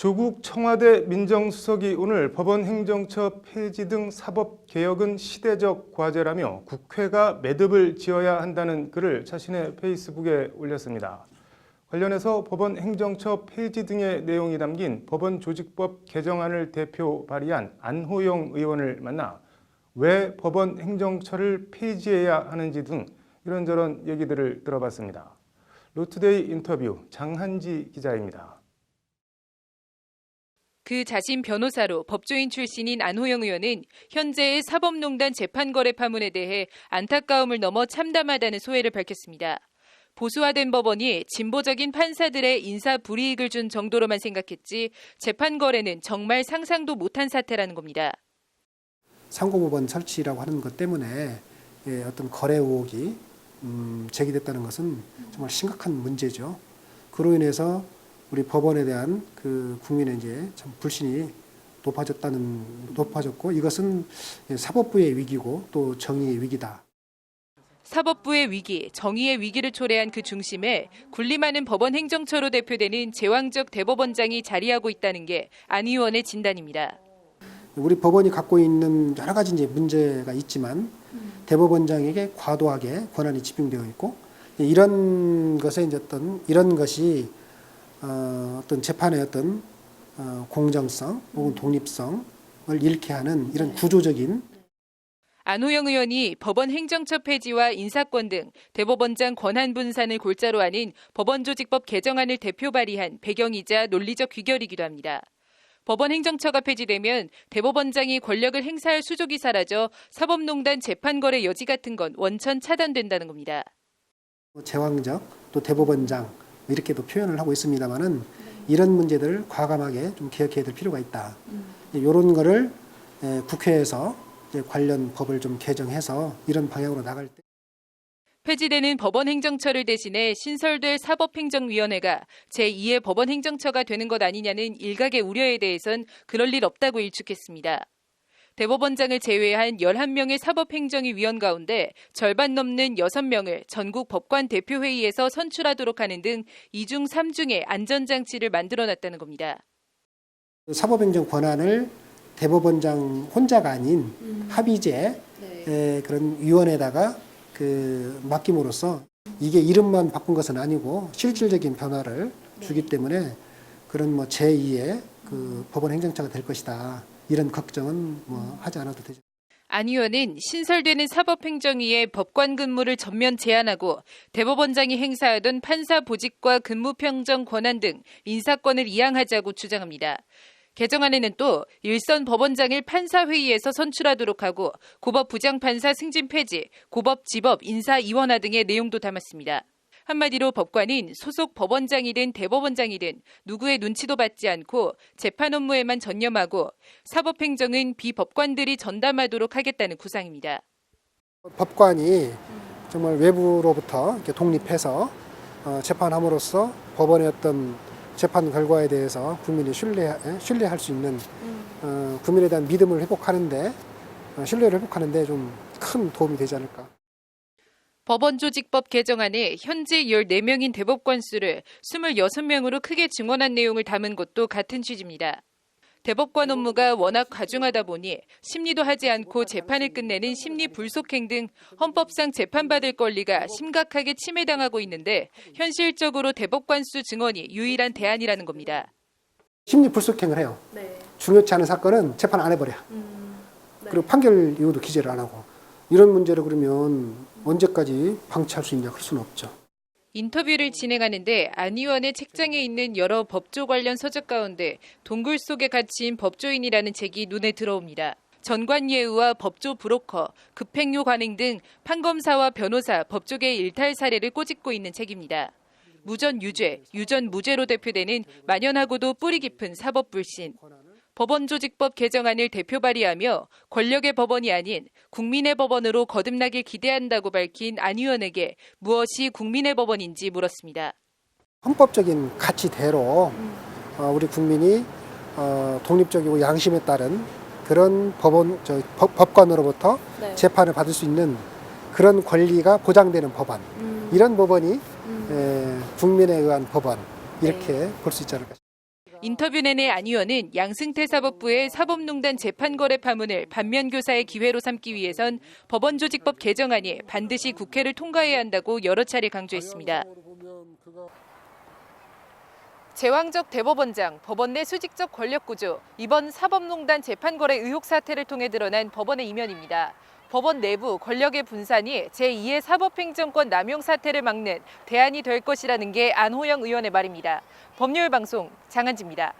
조국 청와대 민정수석이 오늘 법원 행정처 폐지 등 사법개혁은 시대적 과제라며 국회가 매듭을 지어야 한다는 글을 자신의 페이스북에 올렸습니다. 관련해서 법원 행정처 폐지 등의 내용이 담긴 법원조직법 개정안을 대표 발의한 안호영 의원을 만나 왜 법원 행정처를 폐지해야 하는지 등 이런저런 얘기들을 들어봤습니다. 로투데이 인터뷰 장한지 기자입니다. 그 자신 변호사로 법조인 출신인 안호영 의원은 현재의 사법농단 재판거래 파문에 대해 안타까움을 넘어 참담하다는 소회를 밝혔습니다. 보수화된 법원이 진보적인 판사들의 인사 불이익을 준 정도로만 생각했지 재판거래는 정말 상상도 못한 사태라는 겁니다. 상고법원 설치라고 하는 것 때문에 어떤 거래 의혹이 제기됐다는 것은 정말 심각한 문제죠. 그로 인해서 우리 법원에 대한 그 국민의 이제 참 불신이 높아졌고 이것은 사법부의 위기고 또 정의의 위기다. 사법부의 위기, 정의의 위기를 초래한 그 중심에 군림하는 법원 행정처로 대표되는 제왕적 대법원장이 자리하고 있다는 게 안 의원의 진단입니다. 우리 법원이 갖고 있는 여러 가지 이제 문제가 있지만 대법원장에게 과도하게 권한이 집중되어 있고 이런 것에 이제 이런 것이 어떤 재판의 어떤 공정성 혹은 독립성을 잃게 하는 이런 구조적인. 안호영 의원이 법원 행정처 폐지와 인사권 등 대법원장 권한 분산을 골자로 하는 법원조직법 개정안을 대표 발의한 배경이자 논리적 귀결이기도 합니다. 법원 행정처가 폐지되면 대법원장이 권력을 행사할 수족이 사라져 사법농단 재판거래 여지 같은 건 원천 차단된다는 겁니다. 제왕적 또 대법원장 이렇게도 표현을 하고 있습니다만은 이런 문제들을 과감하게 좀 개혁해야 될 필요가 있다. 이런 거를 국회에서 관련 법을 좀 개정해서 이런 방향으로 나갈 때. 폐지되는 법원 행정처를 대신해 신설될 사법행정위원회가 제2의 법원 행정처가 되는 것 아니냐는 일각의 우려에 대해선 그럴 일 없다고 일축했습니다. 대법원장을 제외한 11명의 사법행정위 위원 가운데 절반 넘는 6명을 전국 법관 대표회의에서 선출하도록 하는 등 2중 3중의 안전장치를 만들어놨다는 겁니다. 사법행정 권한을 대법원장 혼자가 아닌 합의제 그런 위원회에다가 맡김으로써 이게 이름만 바꾼 것은 아니고 실질적인 변화를 주기 때문에 그런 제2의 법원 행정처가 될 것이다. 이런 걱정은 하지 않아도 되죠. 안 의원은 신설되는 사법행정위의 법관 근무를 전면 제한하고 대법원장이 행사하던 판사 보직과 근무 평정 권한 등 인사권을 이양하자고 주장합니다. 개정안에는 또 일선 법원장을 판사회의에서 선출하도록 하고 고법 부장판사 승진 폐지, 고법 지법 인사 이원화 등의 내용도 담았습니다. 한마디로 법관은 소속 법원장이든 대법원장이든 누구의 눈치도 받지 않고 재판 업무에만 전념하고 사법행정은 비법관들이 전담하도록 하겠다는 구상입니다. 법관이 정말 외부로부터 이렇게 독립해서 재판함으로써 법원의 어떤 재판 결과에 대해서 국민이 신뢰할 수 있는 국민에 대한 믿음을 회복하는데 신뢰를 회복하는데 좀 큰 도움이 되지 않을까. 법원조직법 개정안에 현재 14명인 대법관 수를 26명으로 크게 증원한 내용을 담은 것도 같은 취지입니다. 대법관 업무가 워낙 과중하다 보니 심리도 하지 않고 재판을 끝내는 심리불속행 등 헌법상 재판받을 권리가 심각하게 침해당하고 있는데 현실적으로 대법관 수 증원이 유일한 대안이라는 겁니다. 심리불속행을 해요. 중요치 않은 사건은 재판 안 해버려. 그리고 판결 이유도 기재를 안 하고. 이런 문제를 그러면 언제까지 방치할 수 있냐 그럴 수는 없죠. 인터뷰를 진행하는데 안 의원의 책장에 있는 여러 법조 관련 서적 가운데 동굴 속에 갇힌 법조인이라는 책이 눈에 들어옵니다. 전관예우와 법조 브로커, 급행료 관행 등 판검사와 변호사, 법조계의 일탈 사례를 꼬집고 있는 책입니다. 무전 유죄, 유전 무죄로 대표되는 만연하고도 뿌리 깊은 사법 불신. 법원조직법 개정안을 대표 발의하며 권력의 법원이 아닌 국민의 법원으로 거듭나길 기대한다고 밝힌 안 의원에게 무엇이 국민의 법원인지 물었습니다. 헌법적인 가치대로 우리 국민이 독립적이고 양심에 따른 그런 법관으로부터 재판을 받을 수 있는 그런 권리가 보장되는 법안. 이런 법원이 국민에 의한 법안 이렇게 볼 수 있지 않을까. 인터뷰 내내 안 의원은 양승태 사법부의 사법농단 재판거래 파문을 반면교사의 기회로 삼기 위해선 법원조직법 개정안이 반드시 국회를 통과해야 한다고 여러 차례 강조했습니다. 제왕적 대법원장, 법원 내 수직적 권력구조, 이번 사법농단 재판거래 의혹 사태를 통해 드러난 법원의 이면입니다. 법원 내부 권력의 분산이 제2의 사법행정권 남용 사태를 막는 대안이 될 것이라는 게 안호영 의원의 말입니다. 법률방송 장한지입니다.